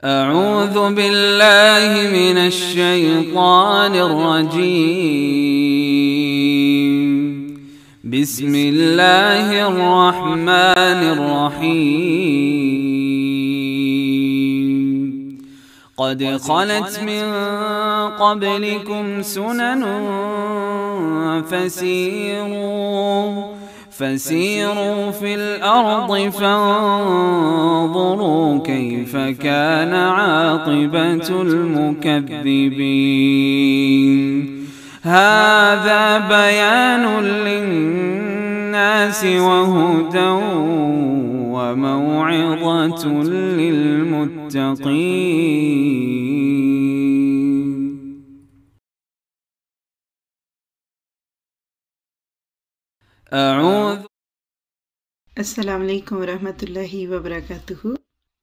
أعوذ بالله من الشيطان الرجيم. بسم الله الرحمن الرحيم. قد خلت من قبلكم سنن فسيروا في الأرض فانظروا كيف كان عاقبة المكذبين. هذا بيان للناس وهدى وموعظة للمتقين. السلام علیکم ورحمۃ اللہ وبرکاتہ.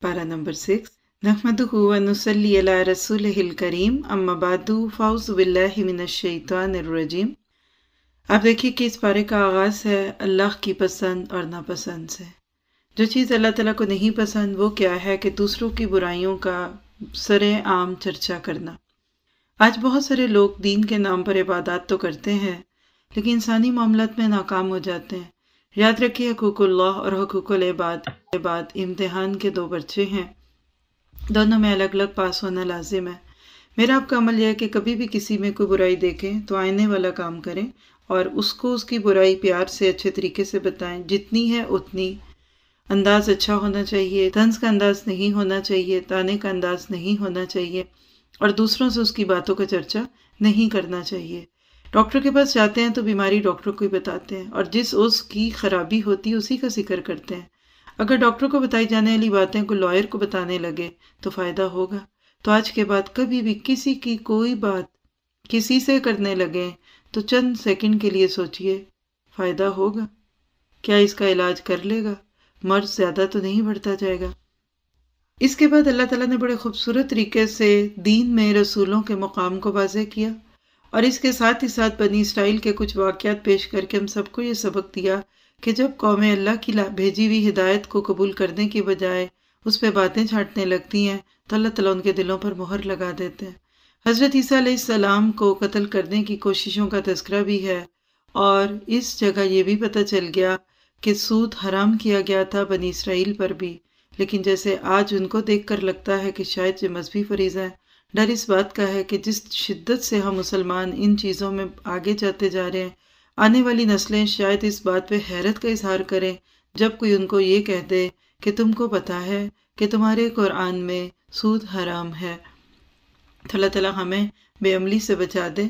پارہ نمبر 6. نحمدہ ونصلی علی رسولہ الکریم. اما بعد فاعوذ باللہ من الشیطان الرجیم. آپ دیکھیے کہ اس پارے کا آغاز ہے اللہ کی پسند اور ناپسند سے. جو چیز اللہ تعالیٰ کو نہیں پسند وہ کیا ہے کہ دوسروں کی برائیوں کا سر عام چرچا کرنا. آج بہت سارے لوگ دین کے نام پر عبادات تو کرتے ہیں لیکن انسانی معاملات میں ناکام ہو جاتے ہیں. یاد رکھیے حقوق اللہ اور حقوق العباد امتحان کے دو پرچے ہیں، دونوں میں الگ الگ پاس ہونا لازم ہے. میرا آپ کا عمل یہ ہے کہ کبھی بھی کسی میں کوئی برائی دیکھیں تو آئینے والا کام کریں اور اس کو اس کی برائی پیار سے اچھے طریقے سے بتائیں. جتنی ہے اتنی. انداز اچھا ہونا چاہیے، طنز کا انداز نہیں ہونا چاہیے، تانے کا انداز نہیں ہونا چاہیے اور دوسروں سے اس کی باتوں کا چرچا نہیں کرنا چاہیے. ڈاکٹر کے پاس جاتے ہیں تو بیماری ڈاکٹر کو ہی بتاتے ہیں اور جس اس کی خرابی ہوتی ہے اسی کا ذکر کرتے ہیں. اگر ڈاکٹر کو بتائی جانے والی باتیں کوئی لائر کو بتانے لگے تو فائدہ ہوگا. تو آج کے بعد کبھی بھی کسی کی کوئی بات کسی سے کرنے لگے تو چند سیکنڈ کے لیے سوچئے فائدہ ہوگا؟ کیا اس کا علاج کر لے گا؟ مرض زیادہ تو نہیں بڑھتا جائے گا؟ اس کے بعد اللہ تعالیٰ نے بڑے خوبصورت طریقے سے دین میں رسولوں کے مقام کو واضح کیا اور اس کے ساتھ ہی ساتھ بنی اسرائیل کے کچھ واقعات پیش کر کے ہم سب کو یہ سبق دیا کہ جب قومیں اللہ کی بھیجی ہوئی ہدایت کو قبول کرنے کی بجائے اس پہ باتیں چھانٹنے لگتی ہیں تو اللہ تعالیٰ ان کے دلوں پر مہر لگا دیتے ہیں. حضرت عیسیٰ علیہ السلام کو قتل کرنے کی کوششوں کا تذکرہ بھی ہے اور اس جگہ یہ بھی پتہ چل گیا کہ سود حرام کیا گیا تھا بنی اسرائیل پر بھی، لیکن جیسے آج ان کو دیکھ کر لگتا ہے کہ شاید یہ مذہبی فریضہ ہے. ڈر اس بات کا ہے کہ جس شدت سے ہم مسلمان ان چیزوں میں آگے جاتے جا رہے ہیں آنے والی نسلیں شاید اس بات پہ حیرت کا اظہار کریں جب کوئی ان کو یہ کہہ دے کہ تم کو پتہ ہے کہ تمہارے قرآن میں سود حرام ہے. تو اللہ تعالیٰ ہمیں بے عملی سے بچا دے.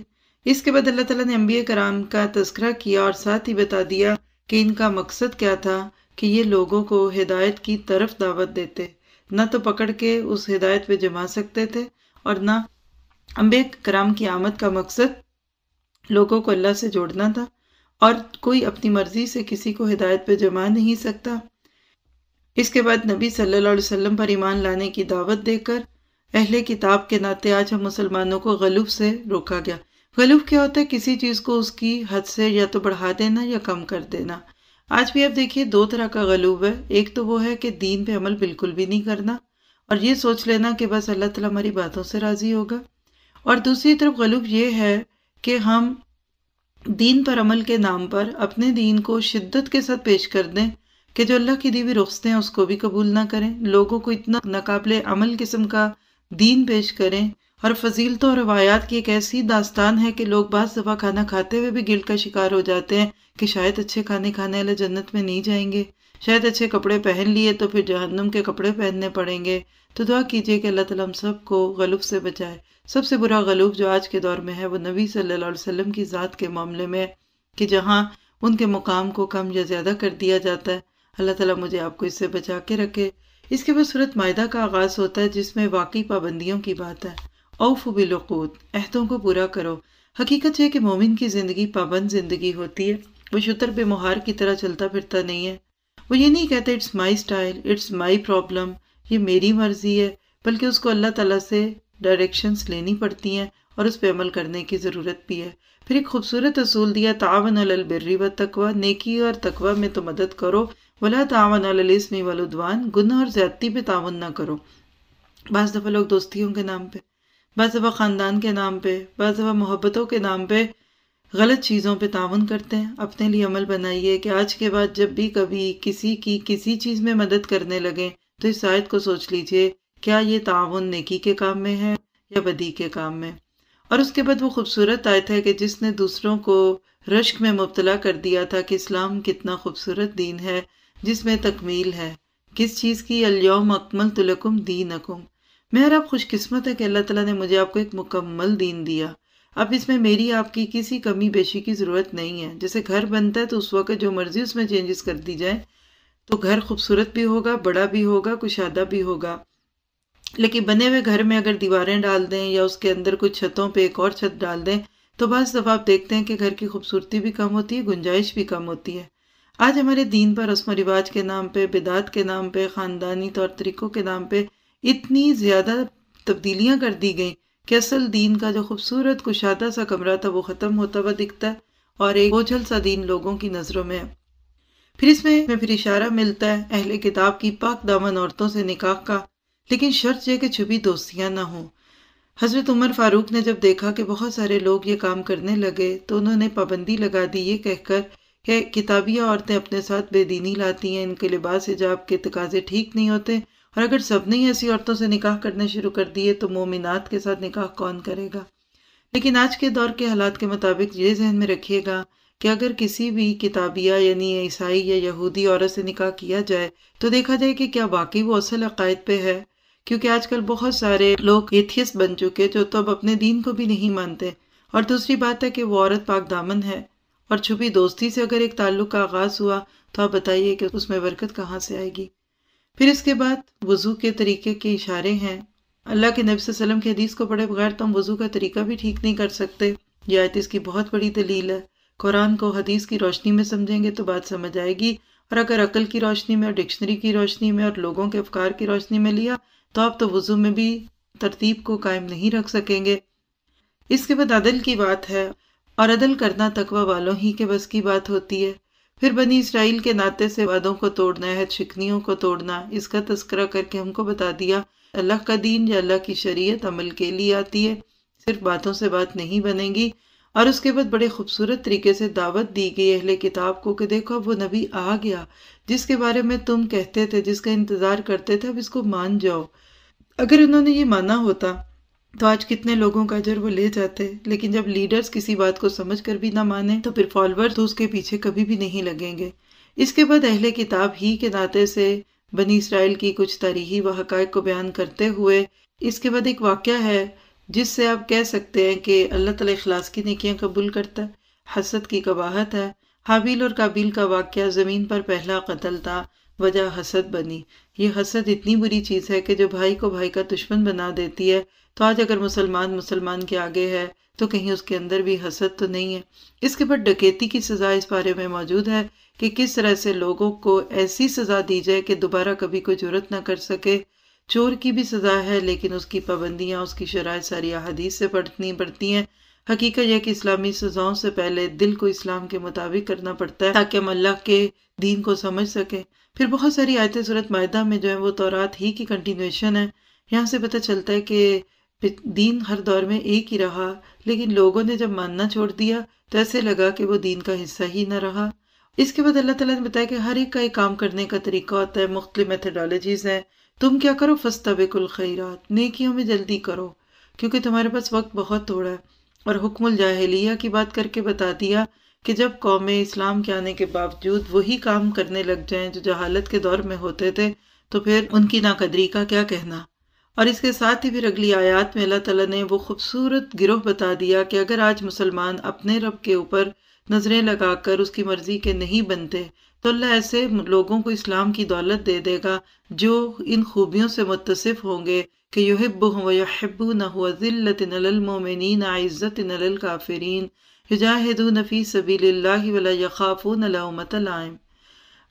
اس کے بعد اللہ تعالیٰ نے انبیاء کرام کا تذکرہ کیا اور ساتھ ہی بتا دیا کہ ان کا مقصد کیا تھا کہ یہ لوگوں کو ہدایت کی طرف دعوت دیتے، نہ تو پکڑ کے اس ہدایت پہ جما سکتے تھے اور نہ انبیاء کرام کی آمد کا مقصد لوگوں کو اللہ سے جوڑنا تھا اور کوئی اپنی مرضی سے کسی کو ہدایت پہ جما نہیں سکتا. اس کے بعد نبی صلی اللہ علیہ وسلم پر ایمان لانے کی دعوت دے کر اہل کتاب کے ناطے آج ہم مسلمانوں کو غلو سے روکا گیا. غلو کیا ہوتا ہے؟ کسی چیز کو اس کی حد سے یا تو بڑھا دینا یا کم کر دینا. آج بھی آپ دیکھیے دو طرح کا غلو ہے. ایک تو وہ ہے کہ دین پہ عمل بالکل بھی نہیں کرنا اور یہ سوچ لینا کہ بس اللہ تعالیٰ ہماری باتوں سے راضی ہوگا، اور دوسری طرف غلو یہ ہے کہ ہم دین پر عمل کے نام پر اپنے دین کو شدت کے ساتھ پیش کر دیں کہ جو اللہ کی دی ہوئی رخصتیں ہیں اس کو بھی قبول نہ کریں، لوگوں کو اتنا ناقابل عمل قسم کا دین پیش کریں. اور فضیلتوں اور روایات کی ایک ایسی داستان ہے کہ لوگ بعض دفعہ کھانا کھاتے ہوئے بھی گلٹ کا شکار ہو جاتے ہیں کہ شاید اچھے کھانے کھانے والے جنت میں نہیں جائیں گے، شاید اچھے کپڑے پہن لیے تو پھر جہنم کے کپڑے پہننے پڑیں گے. تو دعا کیجئے کہ اللہ تعالیٰ ہم سب کو غلوف سے بچائے. سب سے برا غلوف جو آج کے دور میں ہے وہ نبی صلی اللہ علیہ وسلم کی ذات کے معاملے میں کہ جہاں ان کے مقام کو کم یا زیادہ کر دیا جاتا ہے. اللہ تعالیٰ مجھے آپ کو اس سے بچا کے رکھے. اس کے بعد سورۃ مائدہ کا آغاز ہوتا ہے جس میں واقعی پابندیوں کی بات ہے. اوفوا بالعقود، عہدوں کو پورا کرو. حقیقت یہ کہ مومن کی زندگی پابند زندگی ہوتی ہے. وہ شتر بے مہار کی طرح چلتا پھرتا نہیں ہے. وہ یہ نہیں کہتے it's my style, it's my problem, یہ میری مرضی ہے، بلکہ اس کو اللہ تعالیٰ سے ڈائریکشنز لینی پڑتی ہیں اور اس پہ عمل کرنے کی ضرورت بھی ہے. پھر ایک خوبصورت اصول دیا، تعاونوا علی البر والتقوی، نیکی اور تقوی میں تو مدد کرو، ولا تعاونوا علی الاثم والعدوان، گناہ اور زیادتی پہ تعاون نہ کرو. بعض دفعہ لوگ دوستیوں کے نام پہ، بعض دفعہ خاندان کے نام پہ، بعض دفعہ محبتوں کے نام پہ غلط چیزوں پہ تعاون کرتے ہیں۔ اپنے لیے عمل بنائیے کہ آج کے بعد جب بھی کبھی کسی کی کسی چیز میں مدد کرنے لگیں تو اس آیت کو سوچ لیجئے، کیا یہ تعاون نیکی کے کام میں ہے یا بدی کے کام میں؟ اور اس کے بعد وہ خوبصورت آیت ہے کہ جس نے دوسروں کو رشک میں مبتلا کر دیا تھا کہ اسلام کتنا خوبصورت دین ہے جس میں تکمیل ہے۔ کس چیز کی؟ الیوم اکملت لکم دینکم۔ میرا آپ خوش قسمت ہے کہ اللہ تعالیٰ نے مجھے آپ کو ایک مکمل دین دیا۔ اب اس میں میری آپ کی کسی کمی بیشی کی ضرورت نہیں ہے۔ جیسے گھر بنتا ہے تو اس وقت جو مرضی اس میں چینجز کر دی جائے تو گھر خوبصورت بھی ہوگا، بڑا بھی ہوگا، کشادہ بھی ہوگا۔ لیکن بنے ہوئے گھر میں اگر دیواریں ڈال دیں یا اس کے اندر کچھ چھتوں پہ ایک اور چھت ڈال دیں تو بعض دفعہ آپ دیکھتے ہیں کہ گھر کی خوبصورتی بھی کم ہوتی ہے، گنجائش بھی کم ہوتی ہے۔ آج ہمارے دین پر رسم و رواج کے نام پہ، بدعات کے نام پہ، خاندانی طور طریقوں کے نام پہ اتنی زیادہ تبدیلیاں کر دی گئیں کہ اصل دین کا جو خوبصورت کشادہ سا کمرہ تھا وہ ختم ہوتا ہوا دکھتا ہے اور ایک بوجھل سا دین لوگوں کی نظروں میں ہے۔ پھر اس میں پھر اشارہ ملتا ہے اہل کتاب کی پاک دامن عورتوں سے نکاح کا، لیکن شرط یہ کہ چھپی دوستیاں نہ ہوں۔ حضرت عمر فاروق نے جب دیکھا کہ بہت سارے لوگ یہ کام کرنے لگے تو انہوں نے پابندی لگا دی یہ کہہ کر کہ کتابیہ عورتیں اپنے ساتھ بے دینی لاتی ہیں، ان کے لباس حجاب کے تقاضے ٹھیک نہیں ہوتے، اور اگر سب نے ایسی عورتوں سے نکاح کرنے شروع کر دیے تو مومنات کے ساتھ نکاح کون کرے گا؟ لیکن آج کے دور کے حالات کے مطابق یہ ذہن میں رکھیے گا کہ اگر کسی بھی کتابیہ یعنی عیسائی یا یہودی عورت سے نکاح کیا جائے تو دیکھا جائے کہ کیا واقعی وہ اصل عقائد پہ ہے، کیونکہ آج کل بہت سارے لوگ ایتھیسٹ بن چکے جو تو اب اپنے دین کو بھی نہیں مانتے۔ اور دوسری بات ہے کہ وہ عورت پاک دامن ہے، اور چھپی دوستی سے اگر ایک تعلق کا آغاز ہوا تو آپ بتائیے کہ اس میں برکت کہاں سے آئے گی؟ پھر اس کے بعد وضو کے طریقے کے اشارے ہیں۔ اللہ کے نبی صلی اللہ علیہ وسلم کی حدیث کو پڑھے بغیر تو ہم وضو کا طریقہ بھی ٹھیک نہیں کر سکتے۔ یہ آیت اس کی بہت بڑی دلیل ہے۔ قرآن کو حدیث کی روشنی میں سمجھیں گے تو بات سمجھ آئے گی، اور اگر عقل کی روشنی میں اور ڈکشنری کی روشنی میں اور لوگوں کے افکار کی روشنی میں لیا تو آپ تو وضو میں بھی ترتیب کو قائم نہیں رکھ سکیں گے۔ اس کے بعد عدل کی بات ہے، اور عدل کرنا تقوی والوں ہی کے بس کی بات ہوتی ہے۔ پھر بنی اسرائیل کے ناطے سے وعدوں کو توڑنا، عہد شکنیوں کو توڑنا، اس کا تذکرہ کر کے ہم کو بتا دیا اللہ کا دین یا اللہ کی شریعت عمل کے لیے آتی ہے، صرف باتوں سے بات نہیں بنے گی۔ اور اس کے بعد بڑے خوبصورت طریقے سے دعوت دی گئی اہل کتاب کو کہ دیکھو وہ نبی آ گیا جس کے بارے میں تم کہتے تھے، جس کا انتظار کرتے تھے، اب اس کو مان جاؤ۔ اگر انہوں نے یہ مانا ہوتا تو آج کتنے لوگوں کا اجر وہ لے جاتے، لیکن جب لیڈرز کسی بات کو سمجھ کر بھی نہ مانے تو پھر فالوور تو اس کے پیچھے کبھی بھی نہیں لگیں گے۔ اس کے بعد اہل کتاب ہی کے ناطے سے بنی اسرائیل کی کچھ تاریخی و حقائق کو بیان کرتے ہوئے اس کے بعد ایک واقعہ ہے جس سے آپ کہہ سکتے ہیں کہ اللہ تعالیٰ اخلاص کی نیکیاں قبول کرتا ہے۔ حسد کی قباحت ہے۔ حابیل اور قابیل کا واقعہ، زمین پر پہلا قتل تھا، وجہ حسد بنی۔ یہ حسد اتنی بری چیز ہے کہ جو بھائی کو بھائی کا دشمن بنا دیتی ہے۔ تو آج اگر مسلمان کے آگے ہے تو کہیں اس کے اندر بھی حسد تو نہیں ہے۔ اس کے بعد ڈکیتی کی سزا اس بارے میں موجود ہے کہ کس طرح سے لوگوں کو ایسی سزا دی جائے کہ دوبارہ کبھی کوئی جرات نہ کر سکے۔ چور کی بھی سزا ہے، لیکن اس کی پابندیاں، اس کی شرائط ساری احادیث سے پڑتی ہیں۔ حقیقت یہ کہ اسلامی سزاؤں سے پہلے دل کو اسلام کے مطابق کرنا پڑتا ہے تاکہ ہم اللہ کے دین کو سمجھ سکیں۔ پھر بہت ساری آیتیں سورۃ مائدہ میں جو ہیں وہ تورات ہی کی کنٹینویشن ہے۔ یہاں سے پتہ چلتا ہے کہ دین ہر دور میں ایک ہی رہا، لیکن لوگوں نے جب ماننا چھوڑ دیا تو ایسے لگا کہ وہ دین کا حصہ ہی نہ رہا۔ اس کے بعد اللہ تعالیٰ نے بتایا کہ ہر ایک کا ایک کام کرنے کا طریقہ ہوتا ہے، مختلف میتھڈالوجیز ہیں۔ تم کیا کرو؟ فاستبقوا الخیرات، نیکیوں میں جلدی کرو کیونکہ تمہارے پاس وقت بہت تھوڑا ہے۔ اور حکم الجاہلیہ کی بات کر کے بتا دیا کہ جب قومیں اسلام کے آنے کے باوجود وہی کام کرنے لگ جائیں جو جہالت کے دور میں ہوتے تھے تو پھر ان کی ناقدری کا کیا کہنا۔ اور اس کے ساتھ ہی پھر اگلی آیات میں اللہ تعالیٰ نے وہ خوبصورت گروہ بتا دیا کہ اگر آج مسلمان اپنے رب کے اوپر نظریں لگا کر اس کی مرضی کے نہیں بنتے تو اللہ ایسے لوگوں کو اسلام کی دولت دے دے گا جو ان خوبیوں سے متصف ہوں گے کہ یحبہم ویحبونہ ذلۃ علی المؤمنین عزۃ علی الکافرین یجاہدون فی سبیل اللہ ولا یخافون لومۃ لائم۔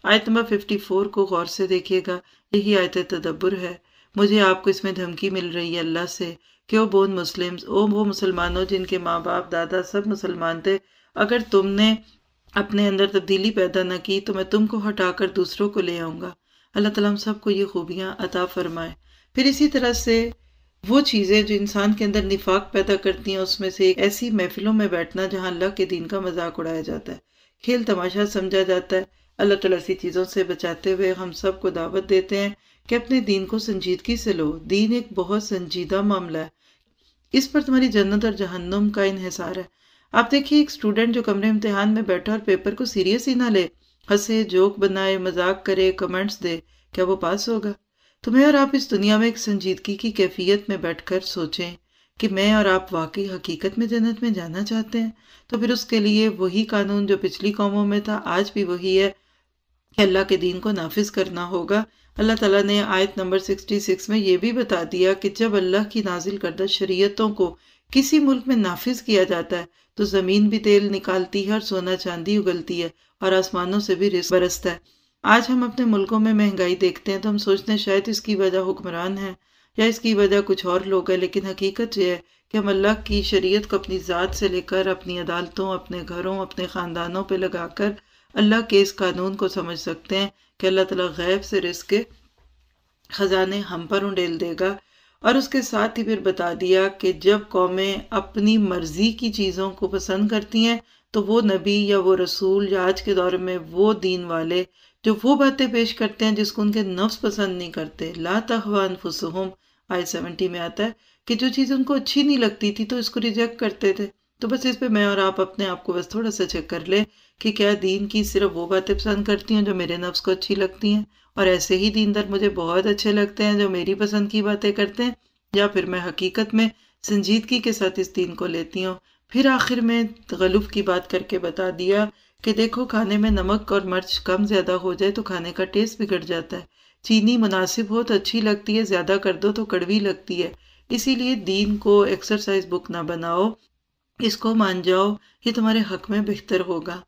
آیت نمبر 54 کو غور سے دیکھیے گا، یہی آیت تدبر ہے۔ مجھے آپ کو اس میں دھمکی مل رہی ہے اللہ سے کہ او بون مسلمز، او وہ مسلمانوں جن کے ماں باپ دادا سب مسلمان تھے، اگر تم نے اپنے اندر تبدیلی پیدا نہ کی تو میں تم کو ہٹا کر دوسروں کو لے آؤں گا۔ اللہ تعالیٰ ہم سب کو یہ خوبیاں عطا فرمائے۔ پھر اسی طرح سے وہ چیزیں جو انسان کے اندر نفاق پیدا کرتی ہیں، اس میں سے ایک ایسی محفلوں میں بیٹھنا جہاں اللہ کے دین کا مذاق اڑایا جاتا ہے، کھیل تماشا سمجھا جاتا ہے۔ اللہ تعالیٰ ایسی چیزوں سے بچاتے ہوئے ہم سب کو دعوت دیتے ہیں کہ اپنے دین کو سنجیدگی سے لو۔ دین ایک بہت سنجیدہ معاملہ ہے، اس پر تمہاری جنت اور جہنم کا انحصار ہے۔ آپ دیکھیے ایک اسٹوڈنٹ جو کمرے امتحان میں بیٹھا اور پیپر کو سیریس ہی نہ لے، ہنسے، جوک بنائے، مذاق کرے، کمنٹس دے، کیا وہ پاس ہوگا؟ تو میں اور آپ اس دنیا میں ایک سنجیدگی کی کیفیت میں بیٹھ کر سوچیں کہ میں اور آپ واقعی حقیقت میں جنت میں جانا چاہتے ہیں، تو پھر اس کے لیے وہی قانون جو پچھلی قوموں میں تھا آج بھی وہی ہے کہ اللہ کے دین کو نافذ کرنا ہوگا۔ اللہ تعالیٰ نے آیت نمبر 66 میں یہ بھی بتا دیا کہ جب اللہ کی نازل کردہ شریعتوں کو کسی ملک میں نافذ کیا جاتا ہے تو زمین بھی تیل نکالتی ہے اور سونا چاندی اگلتی ہے اور آسمانوں سے بھی رزق برستا ہے۔ آج ہم اپنے ملکوں میں مہنگائی دیکھتے ہیں تو ہم سوچتے ہیں شاید اس کی وجہ حکمران ہے یا اس کی وجہ کچھ اور لوگ ہیں، لیکن حقیقت یہ ہے کہ ہم اللہ کی شریعت کو اپنی ذات سے لے کر اپنی عدالتوں، اپنے گھروں، اپنے خاندانوں پہ لگا کر اللہ کے اس قانون کو سمجھ سکتے ہیں کہ اللہ تعالیٰ غیب سے رزق کے خزانے ہم پر انڈیل دے گا۔ اور اس کے ساتھ ہی پھر بتا دیا کہ جب قومیں اپنی مرضی کی چیزوں کو پسند کرتی ہیں تو وہ نبی یا وہ رسول یا آج کے دور میں وہ دین والے جو وہ باتیں پیش کرتے ہیں جس کو ان کے نفس پسند نہیں کرتے، لا تہوی انفسہم، آیت 70 میں آتا ہے کہ جو چیز ان کو اچھی نہیں لگتی تھی تو اس کو ریجیکٹ کرتے تھے۔ تو بس اس پہ میں اور آپ اپنے آپ کو بس تھوڑا سا چیک کر لیں کہ کیا دین کی صرف وہ باتیں پسند کرتی ہیں جو میرے نفس کو اچھی لگتی ہیں، اور ایسے ہی دیندار مجھے بہت اچھے لگتے ہیں جو میری پسند کی باتیں کرتے ہیں، یا پھر میں حقیقت میں سنجیدگی کے ساتھ اس دین کو لیتی ہوں۔ پھر آخر میں تغلب کی بات کر کے بتا دیا کہ دیکھو کھانے میں نمک اور مرچ کم زیادہ ہو جائے تو کھانے کا ٹیسٹ بگڑ جاتا ہے، چینی مناسب ہو تو اچھی لگتی ہے، زیادہ کر دو تو کڑوی لگتی ہے۔ اسی لیے دین کو ایکسرسائز بک نہ بناؤ، اس کو مان جاؤ، یہ تمہارے حق میں بہتر ہوگا۔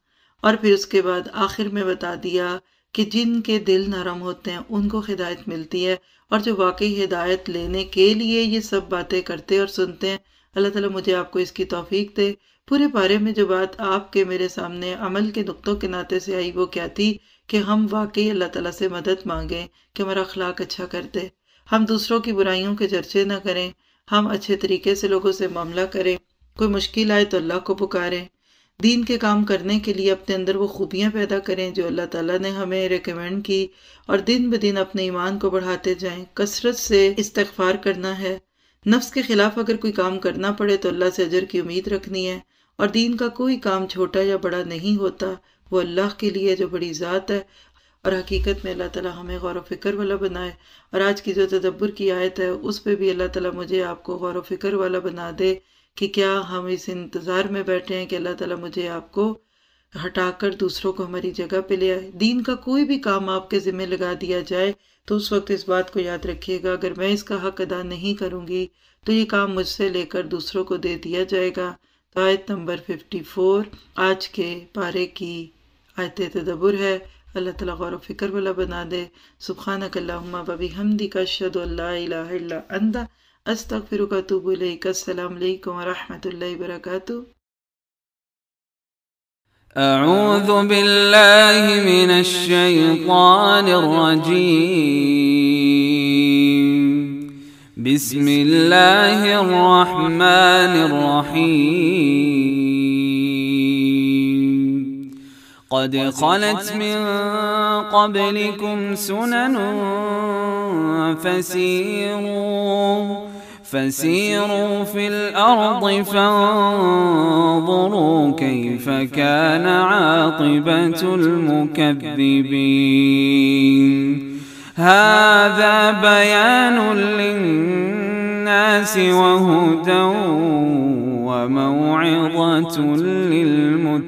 اور پھر اس کے بعد آخر میں بتا دیا کہ جن کے دل نرم ہوتے ہیں ان کو ہدایت ملتی ہے، اور جو واقعی ہدایت لینے کے لیے یہ سب باتیں کرتے اور سنتے ہیں، اللہ تعالیٰ مجھے آپ کو اس کی توفیق دے۔ پورے بارے میں جو بات آپ کے میرے سامنے عمل کے نقطوں کے ناطے سے آئی وہ کیا تھی کہ ہم واقعی اللہ تعالیٰ سے مدد مانگیں کہ ہمارا اخلاق اچھا کر دے، ہم دوسروں کی برائیوں کے چرچے نہ کریں، ہم اچھے طریقے سے لوگوں سے معاملہ کریں، کوئی مشکل آئے تو اللہ کو پکاریں، دین کے کام کرنے کے لیے اپنے اندر وہ خوبیاں پیدا کریں جو اللہ تعالیٰ نے ہمیں ریکمینڈ کی، اور دن بدن اپنے ایمان کو بڑھاتے جائیں۔ کثرت سے استغفار کرنا ہے، نفس کے خلاف اگر کوئی کام کرنا پڑے تو اللہ سے اجر کی امید رکھنی ہے، اور دین کا کوئی کام چھوٹا یا بڑا نہیں ہوتا، وہ اللہ کے لیے جو بڑی ذات ہے۔ اور حقیقت میں اللہ تعالیٰ ہمیں غور و فکر والا بنائے، اور آج کی جو تدبر کی آیت ہے اس پہ بھی اللہ تعالیٰ مجھے آپ کو غور و فکر والا بنا دے کہ کیا ہم اس انتظار میں بیٹھے ہیں کہ اللہ تعالیٰ مجھے آپ کو ہٹا کر دوسروں کو ہماری جگہ پہ لے آئے۔ دین کا کوئی بھی کام آپ کے ذمہ لگا دیا جائے تو اس وقت اس بات کو یاد رکھیے گا، اگر میں اس کا حق ادا نہیں کروں گی تو یہ کام مجھ سے لے کر دوسروں کو دے دیا جائے گا۔ تو آیت نمبر 54 آج کے پارے کی آیت تدبر ہے۔ اللہ تعالیٰ غور و فکر والا بنا دے۔ سبحانک اللہم و بحمدک، اشہد ان لا الہ الا انت، استغفرک و اتوب الیک۔ السلام علیکم ورحمۃ اللہ وبرکاتہ۔ أعوذ بالله من الشيطان الرجيم. بسم الله الرحمن الرحيم. قد خلت من قبلكم سنن فسيروا في الأرض فانظروا كيف كان عاقبة المكذبين. هذا بيان للناس وهدى وموعظة للمتقين.